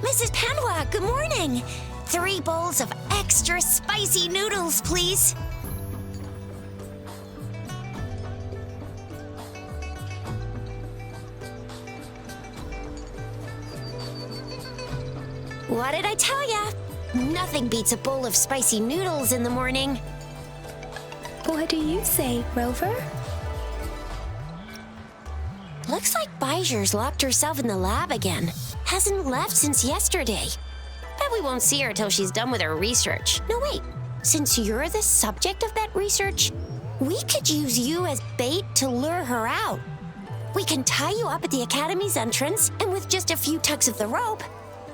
Mrs. Panhua, good morning. 3 bowls of extra spicy noodles, please. What did I tell ya? Nothing beats a bowl of spicy noodles in the morning. What do you say, Rover? Looks like Bijou's locked herself in the lab again. Hasn't left since yesterday. Bet we won't see her till she's done with her research. No, wait. Since you're the subject of that research, we could use you as bait to lure her out. We can tie you up at the Academy's entrance, and with just a few tugs of the rope,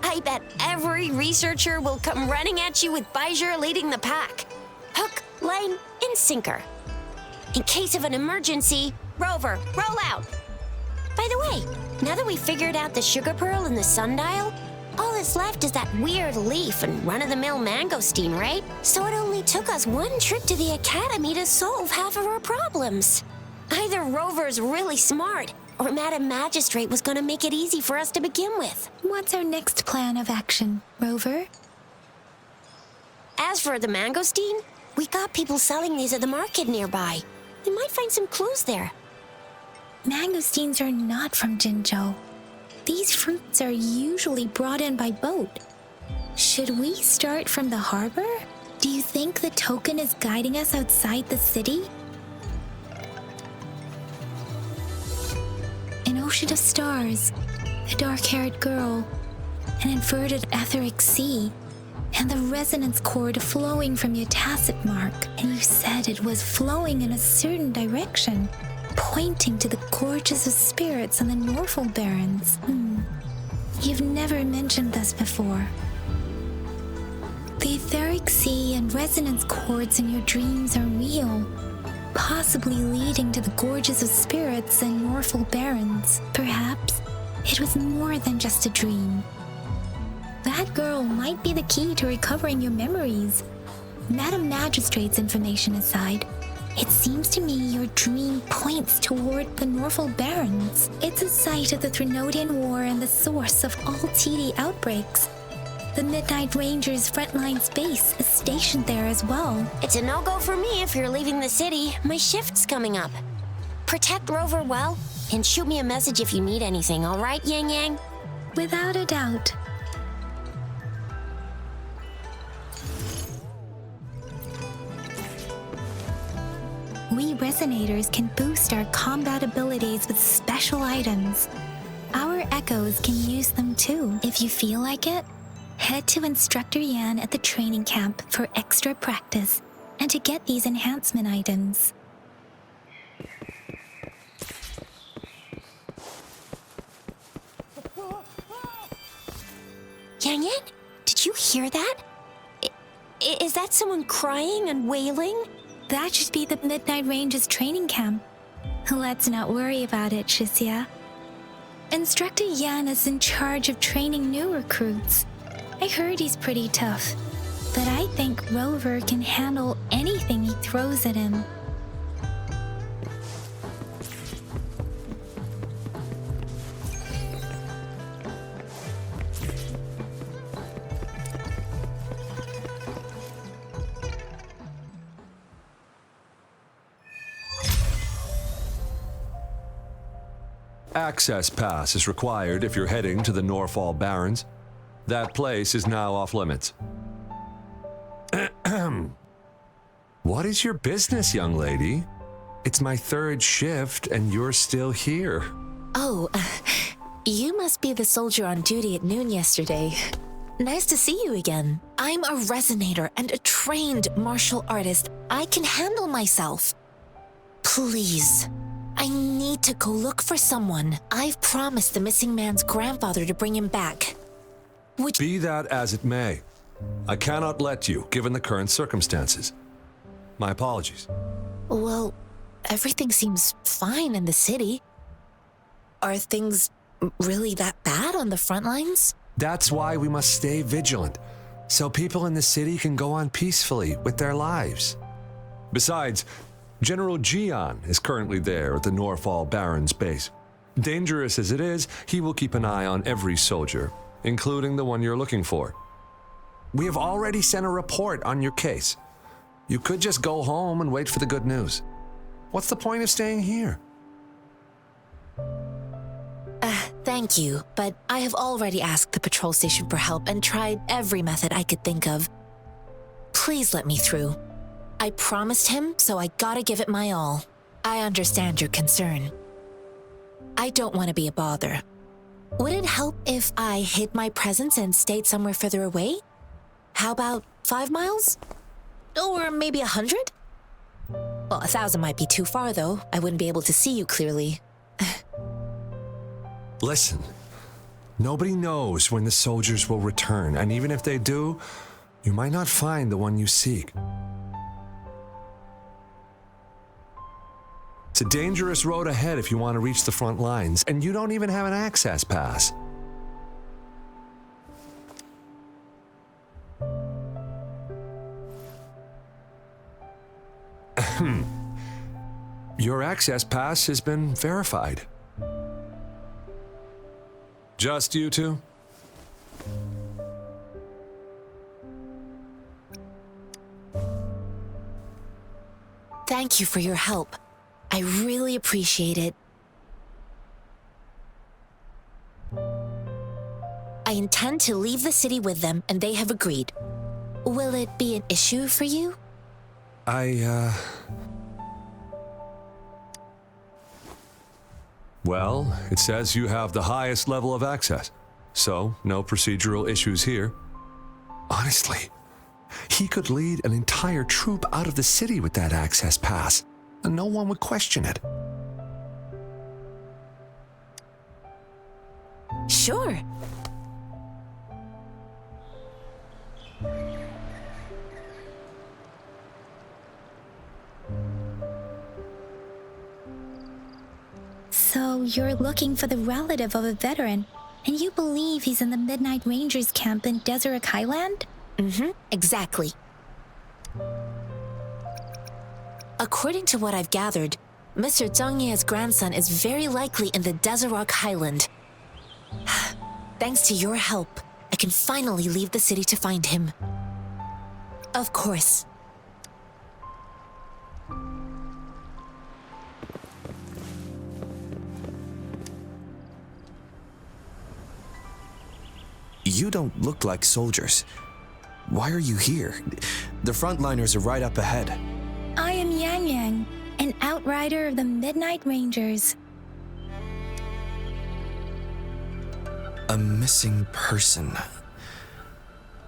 I bet every researcher will come running at you with Bijou leading the pack. Hook, line, and sinker. In case of an emergency, Rover, roll out. By the way, now that we've figured out the sugar pearl and the sundial, all that's left is that weird leaf and run-of-the-mill mangosteen, right? So it only took us 1 trip to the Academy to solve half of our problems. Either Rover's really smart, or Madam Magistrate was going to make it easy for us to begin with. What's our next plan of action, Rover? As for the mangosteen, we got people selling these at the market nearby. We might find some clues there. Mangosteens are not from Jinzhou. These fruits are usually brought in by boat. Should we start from the harbor? Do you think the token is guiding us outside the city? An ocean of stars, a dark-haired girl, an inverted etheric sea, and the resonance cord flowing from your tacit mark. And you said it was flowing in a certain direction, pointing to the gorges of spirits on the Norfolk Barrens. You've never mentioned this before. The etheric sea and resonance cords in your dreams are real, possibly leading to the gorges of spirits and Norfolk Barrens. Perhaps it was more than just a dream. That girl might be the key to recovering your memories. Madam Magistrate's information aside, it seems to me your dream points toward the Norfolk Barrens. It's a site of the Threnodian War and the source of all TD outbreaks. The Midnight Rangers' frontline base is stationed there as well. It's a no-go for me if you're leaving the city. My shift's coming up. Protect Rover well, and shoot me a message if you need anything, all right, Yang Yang? Without a doubt. We Resonators can boost our combat abilities with special items. Our Echoes can use them too. If you feel like it, head to Instructor Yan at the training camp for extra practice and to get these enhancement items. Yang Yang, did you hear that? Is that someone crying and wailing? That should be the Midnight Ranges training camp. Let's not worry about it, Shixia. Instructor Yan is in charge of training new recruits. I heard he's pretty tough, but I think Rover can handle anything he throws at him. Access pass is required if you're heading to the Norfolk Barrens. That place is now off limits. What is your business, young lady? It's my 3rd shift and you're still here. Oh, you must be the soldier on duty at noon yesterday. Nice to see you again. I'm a resonator and a trained martial artist. I can handle myself. Please, I need to go look for someone. I've promised the missing man's grandfather to bring him back. Be that as it may, I cannot let you, given the current circumstances. My apologies. Well, everything seems fine in the city. Are things really that bad on the front lines? That's why we must stay vigilant, so people in the city can go on peacefully with their lives. Besides, General Jian is currently there at the Norfolk Barrens base. Dangerous as it is, he will keep an eye on every soldier, including the one you're looking for. We have already sent a report on your case. You could just go home and wait for the good news. What's the point of staying here? Thank you, but I have already asked the patrol station for help and tried every method I could think of. Please let me through. I promised him, so I gotta give it my all. I understand your concern. I don't want to be a bother. Would it help if I hid my presence and stayed somewhere further away? How about 5 miles? Or maybe 100? Well, 1,000 might be too far, though. I wouldn't be able to see you clearly. Listen, nobody knows when the soldiers will return, and even if they do, you might not find the one you seek. It's a dangerous road ahead if you want to reach the front lines, and you don't even have an access pass. Your access pass has been verified. Just you two? Thank you for your help. I really appreciate it. I intend to leave the city with them, and they have agreed. Will it be an issue for you? Well, it says you have the highest level of access, so no procedural issues here. Honestly, he could lead an entire troop out of the city with that access pass, and no one would question it. Sure. So you're looking for the relative of a veteran, and you believe he's in the Midnight Rangers camp in Deseret Highland? Exactly. According to what I've gathered, Mr. Zhang Ye's grandson is very likely in the Deseret Highland. Thanks to your help, I can finally leave the city to find him. Of course. You don't look like soldiers. Why are you here? The frontliners are right up ahead. I am Yang Yang, an outrider of the Midnight Rangers. A missing person.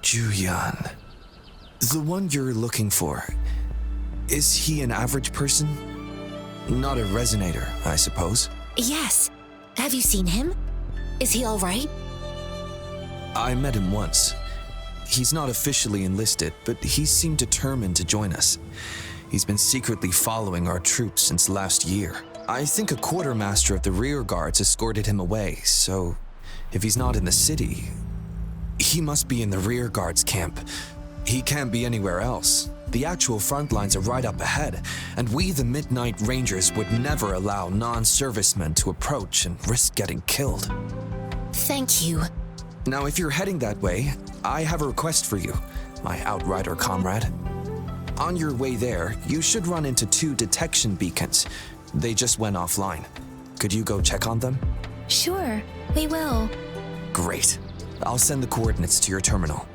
Juyan. The one you're looking for. Is he an average person? Not a resonator, I suppose. Yes. Have you seen him? Is he all right? I met him once. He's not officially enlisted, but he seemed determined to join us. He's been secretly following our troops since last year. I think a quartermaster of the rear guards escorted him away, so if he's not in the city, he must be in the rear guards camp. He can't be anywhere else. The actual front lines are right up ahead, and we, the Midnight Rangers, would never allow non-servicemen to approach and risk getting killed. Thank you. Now, if you're heading that way, I have a request for you, my outrider comrade. On your way there, you should run into 2 detection beacons. They just went offline. Could you go check on them? Sure, we will. Great. I'll send the coordinates to your terminal.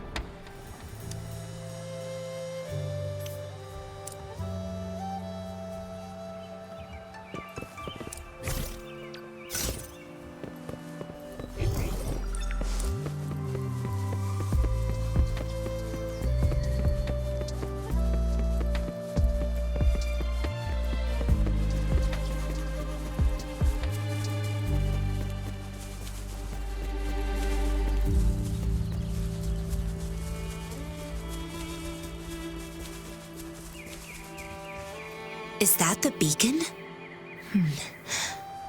Is that the beacon?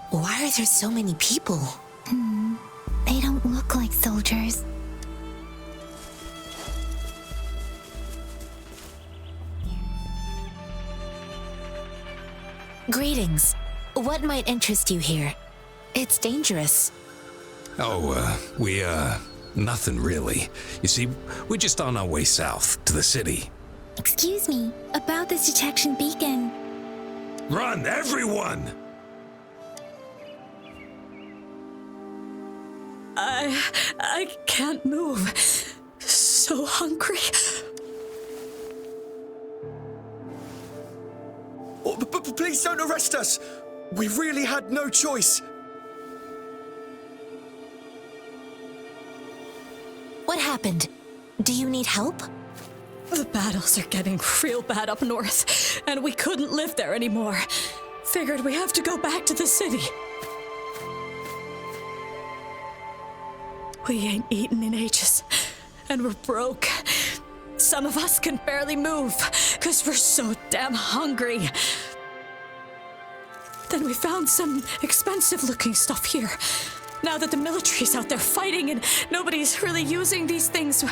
Why are there so many people? They don't look like soldiers. Greetings. What might interest you here? It's dangerous. Oh, Nothing really. You see, we're just on our way south to the city. Excuse me, about this detection beacon. Run, everyone! I can't move. So hungry. Oh, please don't arrest us! We really had no choice. What happened? Do you need help? The battles are getting real bad up north, and we couldn't live there anymore. Figured we have to go back to the city. We ain't eaten in ages, and we're broke. Some of us can barely move, 'cause we're so damn hungry. Then we found some expensive-looking stuff here. Now that the military's out there fighting and nobody's really using these things,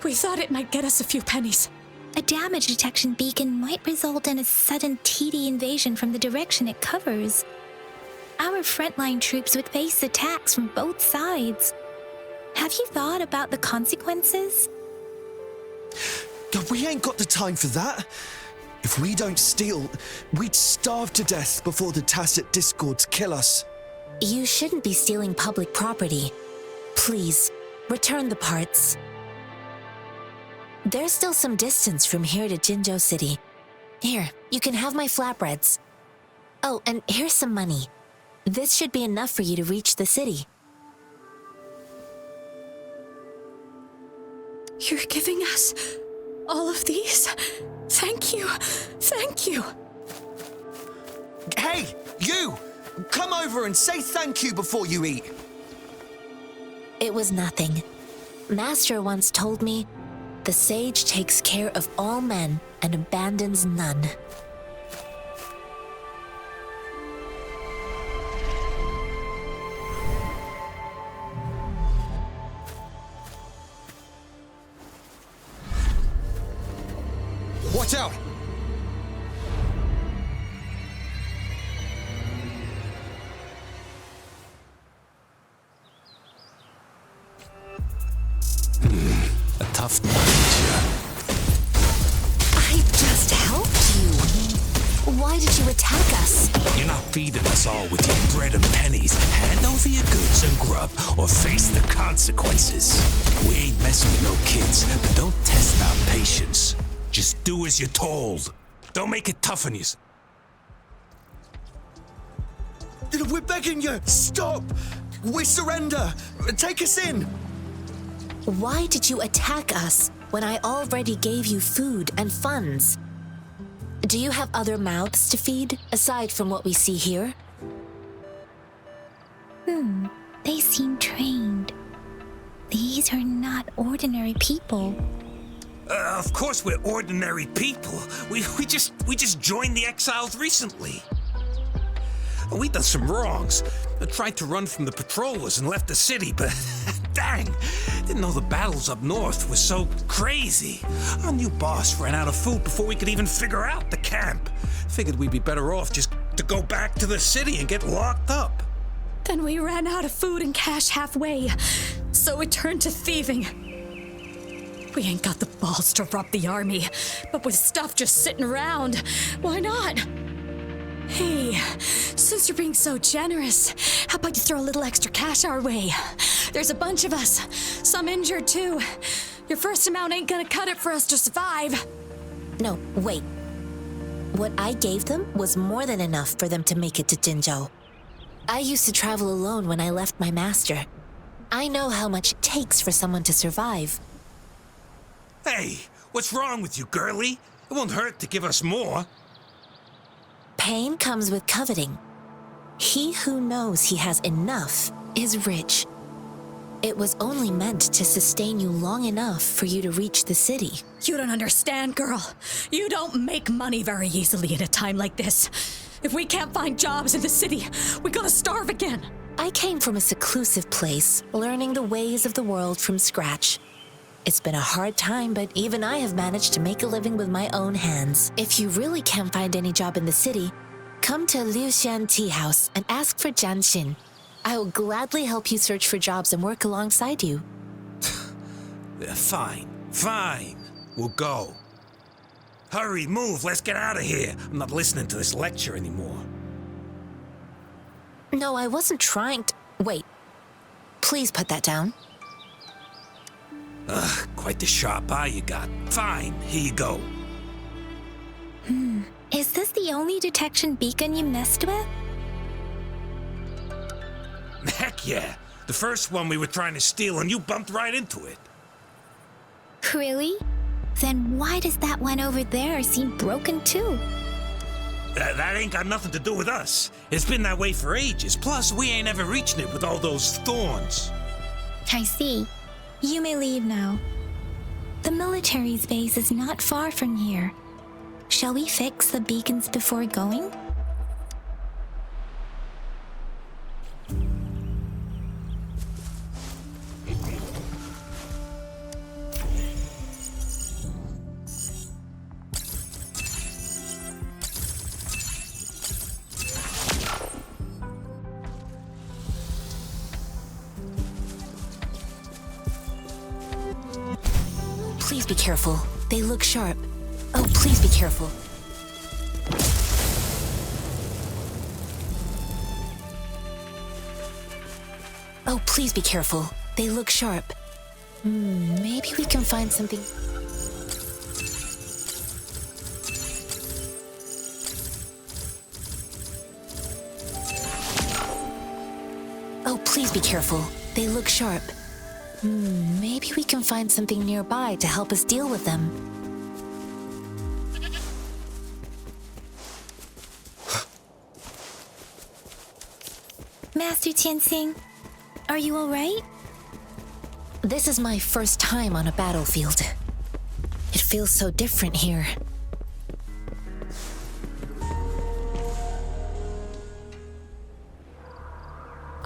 we thought it might get us a few pennies. A damage detection beacon might result in a sudden TD invasion from the direction it covers. Our frontline troops would face attacks from both sides. Have you thought about the consequences? God, we ain't got the time for that. If we don't steal, we'd starve to death before the tacit discords kill us. You shouldn't be stealing public property. Please, return the parts. There's still some distance from here to Jinzhou City. Here, you can have my flatbreads. Oh, and here's some money. This should be enough for you to reach the city. You're giving us all of these? Thank you. Thank you. Hey, you! Come over and say thank you before you eat. It was nothing. Master once told me, the sage takes care of all men and abandons none. Watch out! A tough night, yeah. I just helped you. Why did you attack us? You're not feeding us all with your bread and pennies. Hand over your goods and grub, or face the consequences. We ain't messing with no kids, but don't test our patience. Just do as you're told. Don't make it tough on you. We're begging you! Stop! We surrender! Take us in! Why did you attack us when I already gave you food and funds? Do you have other mouths to feed, aside from what we see here? They seem trained. These are not ordinary people. Of course we're ordinary people. We just joined the exiles recently. We done some wrongs. I tried to run from the patrollers and left the city, but dang, didn't know the battles up north were so crazy. Our new boss ran out of food before we could even figure out the camp. Figured we'd be better off just to go back to the city and get locked up. Then we ran out of food and cash halfway, so we turned to thieving. We ain't got the balls to rob the army, but with stuff just sitting around, why not? Hey, since you're being so generous, how about you throw a little extra cash our way? There's a bunch of us, some injured too. Your first amount ain't gonna cut it for us to survive. No, wait. What I gave them was more than enough for them to make it to Jinzhou. I used to travel alone when I left my master. I know how much it takes for someone to survive. Hey, what's wrong with you, girlie? It won't hurt to give us more. Pain comes with coveting. He who knows he has enough is rich. It was only meant to sustain you long enough for you to reach the city. You don't understand, girl. You don't make money very easily at a time like this. If we can't find jobs in the city, we're gonna starve again. I came from a seclusive place, learning the ways of the world from scratch. It's been a hard time, but even I have managed to make a living with my own hands. If you really can't find any job in the city, come to Liu Xian Tea House and ask for Jian Xin. I will gladly help you search for jobs and work alongside you. Fine. We'll go. Hurry, move, let's get out of here. I'm not listening to this lecture anymore. No, I wasn't trying to. Wait. Please put that down. Quite the sharp eye you got. Fine, here you go. Is this the only detection beacon you messed with? Heck yeah. The first one we were trying to steal and you bumped right into it. Really? Then why does that one over there seem broken too? That ain't got nothing to do with us. It's been that way for ages. Plus, we ain't ever reaching it with all those thorns. I see. You may leave now. The military's base is not far from here. Shall we fix the beacons before going? Please be careful. They look sharp. Oh, please be careful. Oh, please be careful. They look sharp. Maybe we can find something. Oh, please be careful. They look sharp. Maybe we can find something nearby to help us deal with them. Master Tianxing, are you all right? This is my first time on a battlefield. It feels so different here.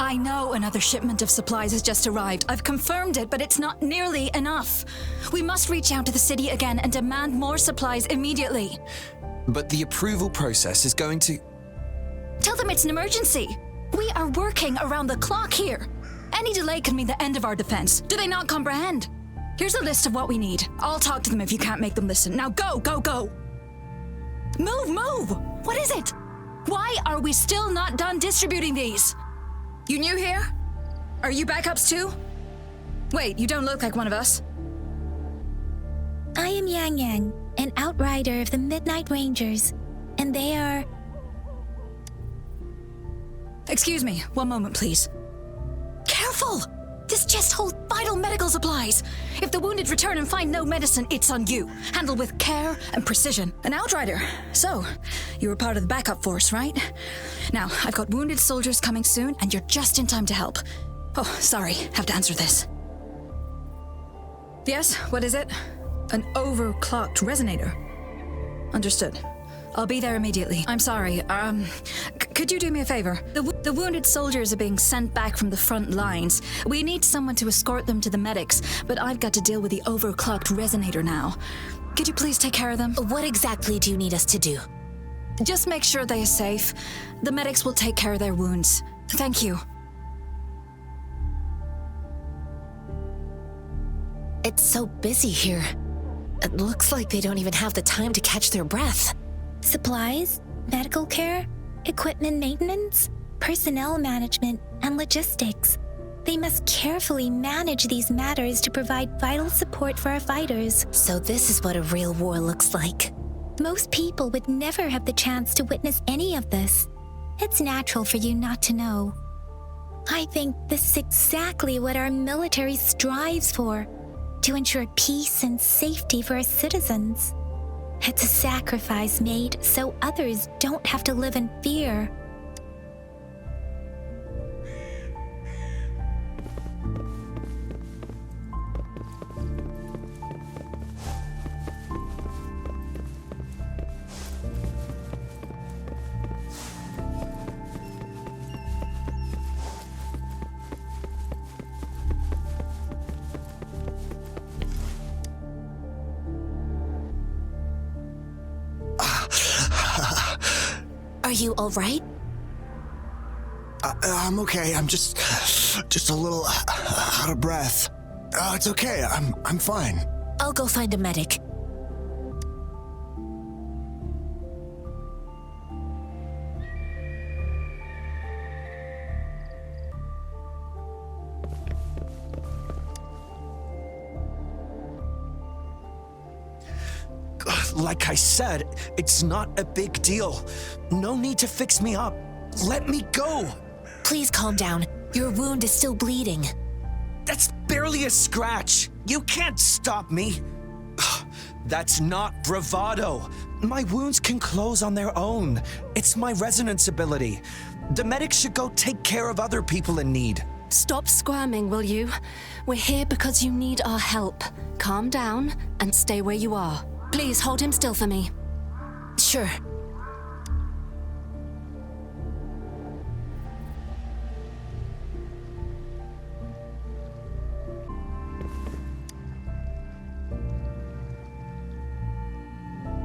I know another shipment of supplies has just arrived. I've confirmed it, but it's not nearly enough. We must reach out to the city again and demand more supplies immediately. But the approval process is going to... Tell them it's an emergency. We are working around the clock here. Any delay can mean the end of our defense. Do they not comprehend? Here's a list of what we need. I'll talk to them if you can't make them listen. Now go! Move! What is it? Why are we still not done distributing these? You new here? Are you backups too? Wait, you don't look like one of us. I am Yang Yang, an outrider of the Midnight Rangers, and they are... Excuse me, one moment please. Careful! This chest holds vital medical supplies. If the wounded return and find no medicine, it's on you. Handle with care and precision. An outrider. So, you were part of the backup force, right? Now, I've got wounded soldiers coming soon, and you're just in time to help. Oh, sorry, have to answer this. Yes, what is it? An overclocked resonator. Understood. I'll be there immediately. I'm sorry, could you do me a favor? The wounded soldiers are being sent back from the front lines. We need someone to escort them to the medics, but I've got to deal with the overclocked resonator now. Could you please take care of them? What exactly do you need us to do? Just make sure they are safe. The medics will take care of their wounds. Thank you. It's so busy here. It looks like they don't even have the time to catch their breath. Supplies, medical care, equipment maintenance, personnel management, and logistics. They must carefully manage these matters to provide vital support for our fighters. So this is what a real war looks like. Most people would never have the chance to witness any of this. It's natural for you not to know. I think this is exactly what our military strives for, to ensure peace and safety for our citizens. It's a sacrifice made so others don't have to live in fear. Are you all right? I'm okay. I'm just a little out of breath. It's okay. I'm fine. I'll go find a medic. Like I said, it's not a big deal. No need to fix me up. Let me go. Please calm down. Your wound is still bleeding. That's barely a scratch. You can't stop me. That's not bravado. My wounds can close on their own. It's my resonance ability. The medics should go take care of other people in need. Stop squirming, will you? We're here because you need our help. Calm down and stay where you are. Please hold him still for me. Sure.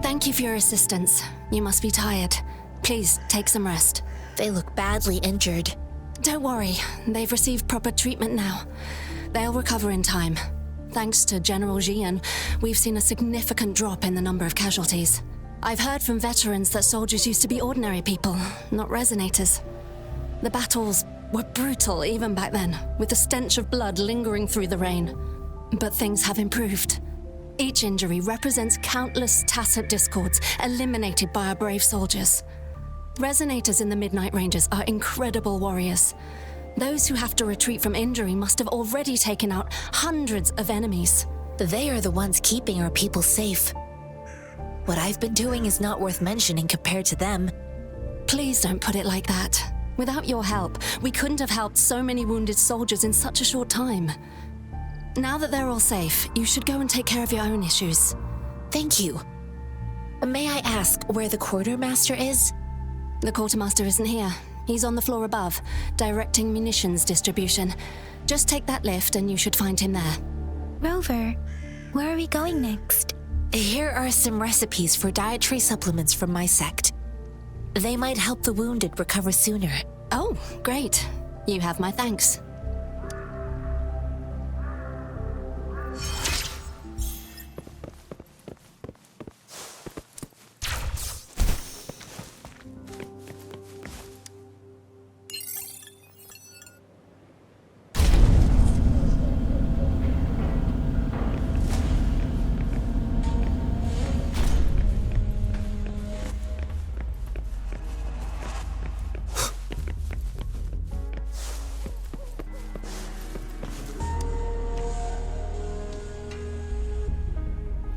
Thank you for your assistance. You must be tired. Please take some rest. They look badly injured. Don't worry, they've received proper treatment now. They'll recover in time. Thanks to General Jian, we've seen a significant drop in the number of casualties. I've heard from veterans that soldiers used to be ordinary people, not resonators. The battles were brutal even back then, with the stench of blood lingering through the rain. But things have improved. Each injury represents countless tacit discords eliminated by our brave soldiers. Resonators in the Midnight Rangers are incredible warriors. Those who have to retreat from injury must have already taken out hundreds of enemies. They are the ones keeping our people safe. What I've been doing is not worth mentioning compared to them. Please don't put it like that. Without your help, we couldn't have helped so many wounded soldiers in such a short time. Now that they're all safe, you should go and take care of your own issues. Thank you. May I ask where the quartermaster is? The quartermaster isn't here. He's on the floor above, directing munitions distribution. Just take that lift and you should find him there. Rover, where are we going next? Here are some recipes for dietary supplements from my sect. They might help the wounded recover sooner. Oh, great. You have my thanks.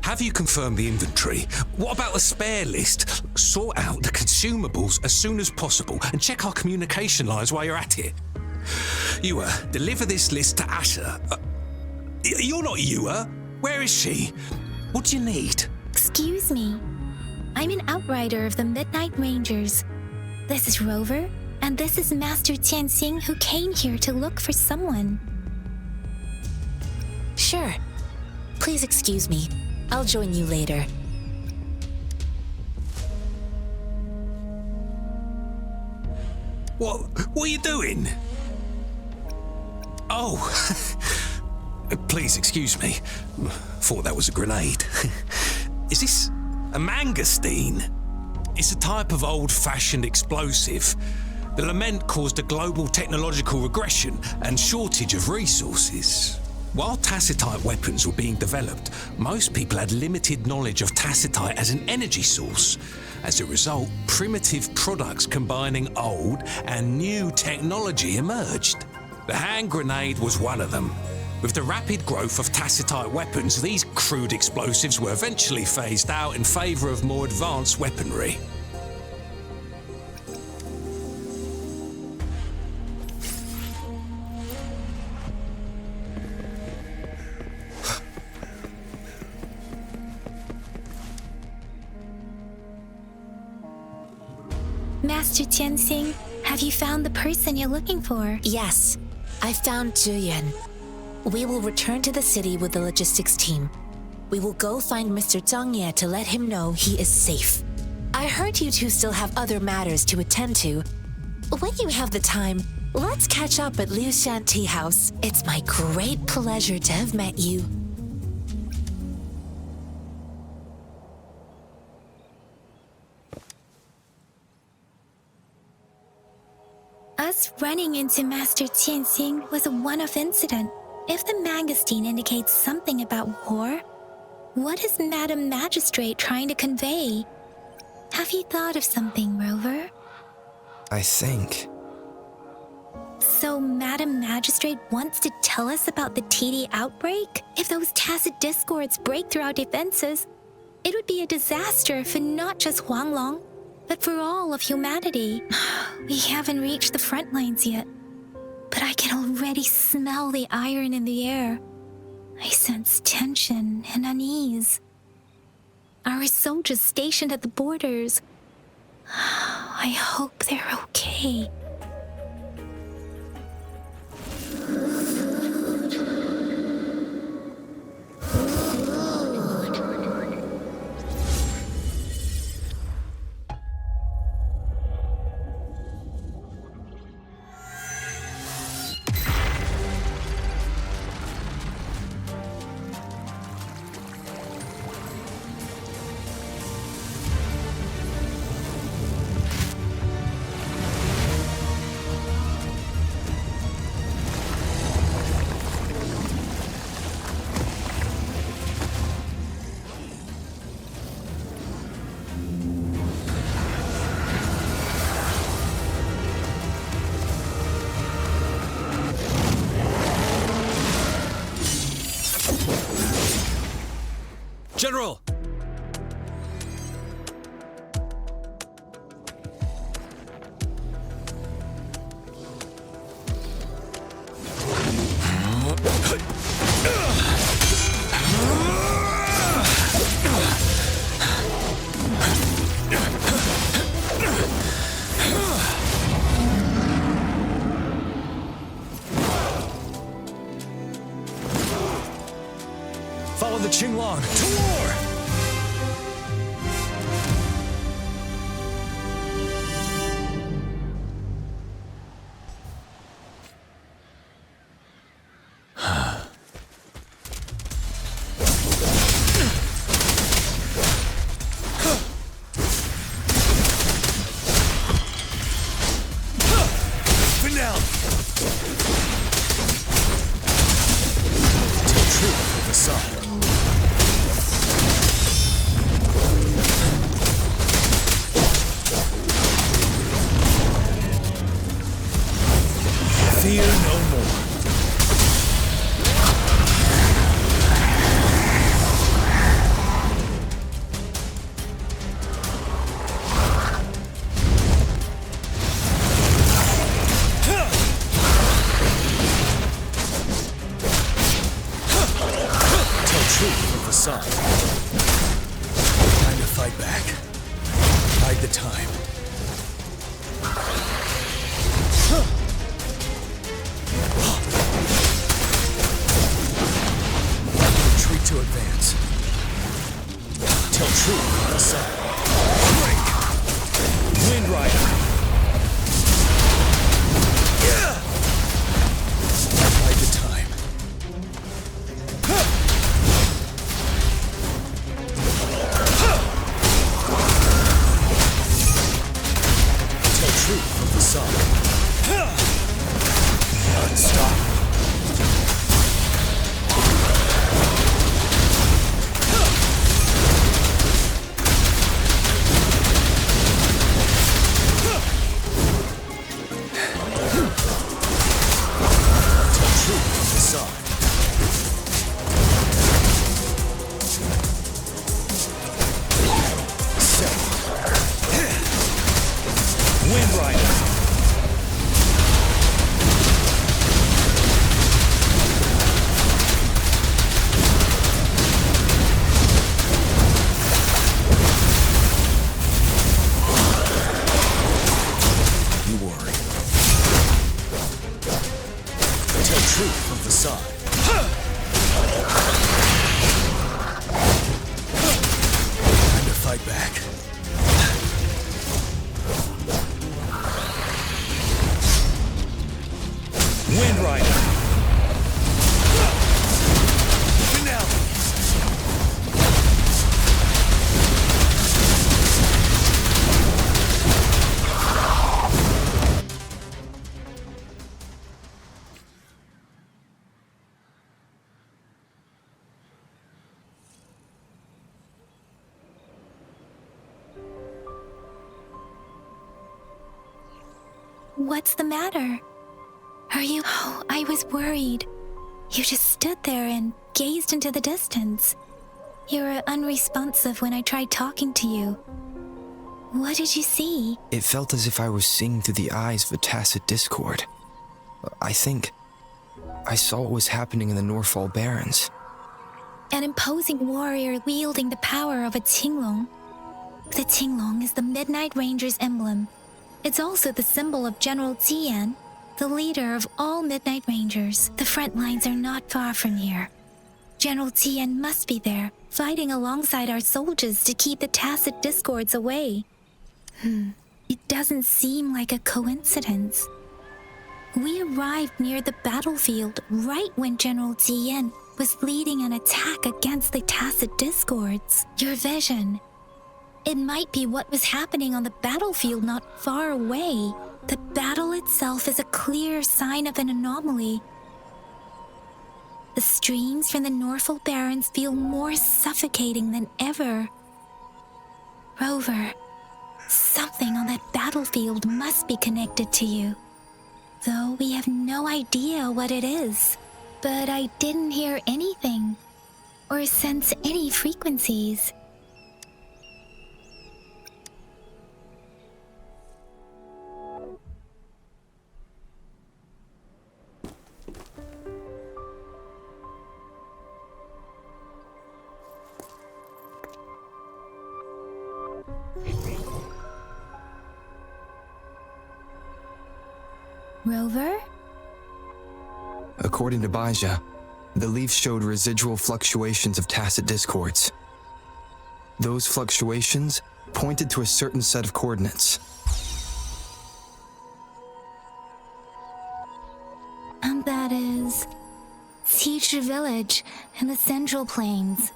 Have you confirmed the inventory? What about the spare list? Sort out the consumables as soon as possible and check our communication lines while you're at it. Yua, deliver this list to Asher. You're not Yua. Where is she? What do you need? Excuse me. I'm an outrider of the Midnight Rangers. This is Rover, and this is Master Tianxing, who came here to look for someone. Sure. Please excuse me. I'll join you later. What are you doing? Oh, please excuse me. Thought that was a grenade. Is this a mangosteen? It's a type of old-fashioned explosive. The lament caused a global technological regression and shortage of resources. While tacitite weapons were being developed, most people had limited knowledge of tacitite as an energy source. As a result, primitive products combining old and new technology emerged. The hand grenade was one of them. With the rapid growth of tacitite weapons, these crude explosives were eventually phased out in favor of more advanced weaponry. Master Tianxing, have you found the person you're looking for? Yes, I found Zhuyan. We will return to the city with the logistics team. We will go find Mr. Zhang Ye to let him know he is safe. I heard you two still have other matters to attend to. When you have the time, let's catch up at Liu Shan Tea House. It's my great pleasure to have met you. Us running into Master Tianxing was a one-off incident. If the Mangosteen indicates something about war, what is Madam Magistrate trying to convey? Have you thought of something, Rover? I think. So Madam Magistrate wants to tell us about the TD outbreak? If those tacit discords break through our defenses, it would be a disaster for not just Huanglong, but for all of humanity. We haven't reached the front lines yet, but I can already smell the iron in the air. I sense tension and unease. Our soldiers stationed at the borders, I hope they're okay. General! Follow the Qinglong to war! Fear no more. Tell truth with the sun. Time to fight back. Bide the time. Retreat to advance. Tell truth with the sun. Break. Wind Rider. Bide the time. Tell truth with the sun. Non-stop. Wind Rider. You worry. Tell truth of the sun. Time to fight back. Wind Rider. Chanel. What's the matter? Are you... Oh, I was worried. You just stood there and gazed into the distance. You were unresponsive when I tried talking to you. What did you see? It felt as if I was seeing through the eyes of a tacit discord. I think I saw what was happening in the Norfall Barrens. An imposing warrior wielding the power of a Huanglong. The Huanglong is the Midnight Ranger's emblem. It's also the symbol of General Tian, the leader of all Midnight Rangers. The front lines are not far from here. General Tian must be there, fighting alongside our soldiers to keep the tacit discords away. It doesn't seem like a coincidence. We arrived near the battlefield right when General Tian was leading an attack against the tacit discords. Your vision. It might be what was happening on the battlefield not far away. The battle itself is a clear sign of an anomaly. The streams from the Norfall Barrens feel more suffocating than ever. Rover, something on that battlefield must be connected to you. Though we have no idea what it is. But I didn't hear anything or sense any frequencies. Rover? According to Baija, the leaf showed residual fluctuations of tacit discords. Those fluctuations pointed to a certain set of coordinates. And that is Siege Village in the Central Plains.